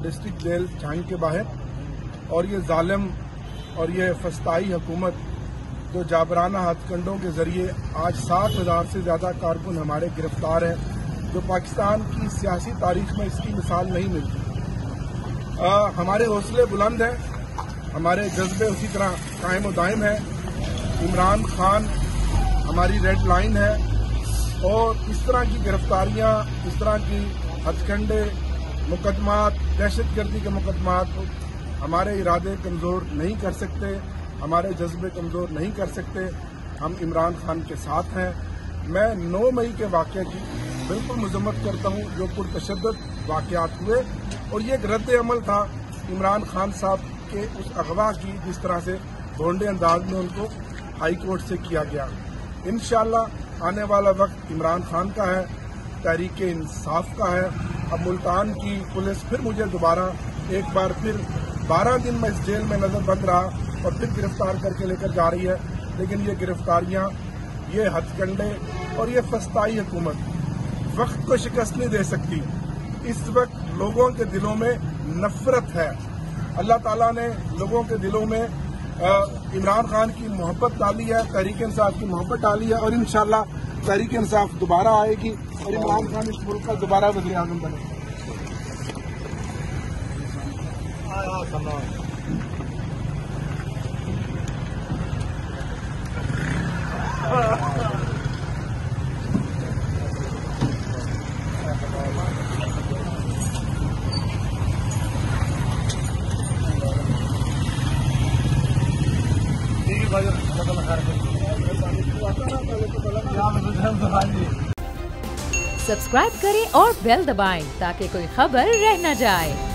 District jail छाई के बाहर। और ये जालिम और ये फस्ताई हुकूमत जो जाबराना हथकंडों के जरिए आज 60,000 से ज्यादा कारकुन हमारे गिरफ्तार हैं, जो पाकिस्तान की सियासी तारीख में इसकी मिसाल नहीं मिलती। हमारे हौसले बुलंद हैं, हमारे जज्बे उसी तरह कायम व दायम है। इमरान खान हमारी रेड लाइन है और इस तरह की गिरफ्तारियां, इस तरह की हथकंडे, मुकदमात, दहशतगर्दी के मुकदमात हमारे इरादे कमजोर नहीं कर सकते, हमारे जज्बे कमजोर नहीं कर सकते। हम इमरान खान के साथ हैं। मैं 9 मई के वाक़े की बिल्कुल मजम्मत करता हूं, जो पुरतशद्दुद वाक़यात हुए और ये एक रद्द अमल था इमरान खान साहब के उस अगवा की, जिस तरह से भोंडे अंदाज में उनको हाई कोर्ट से किया गया। इंशाअल्लाह आने वाला वक्त इमरान खान का है, तहरीक इंसाफ का है। अब मुल्तान की पुलिस फिर मुझे दोबारा एक बार फिर 12 दिन में इस जेल में नजरबंद रहा और फिर गिरफ्तार करके लेकर जा रही है। लेकिन ये गिरफ्तारियां, ये हथकंडे और ये फस्ताई हुकूमत वक्त को शिकस्त नहीं दे सकती। इस वक्त लोगों के दिलों में नफरत है। अल्लाह ताला ने लोगों के दिलों में इमरान खान की मोहब्बत डाली है, तहरीक इंसाफ की मोहब्बत डाली है और इंशाअल्लाह तहरीक इंसाफ दोबारा आएगी और इमरान खान इस मुल्क का दोबारा वज़ीर आज़म बनेगा। सब्सक्राइब करें और बेल दबाएं ताकि कोई खबर रह न जाए।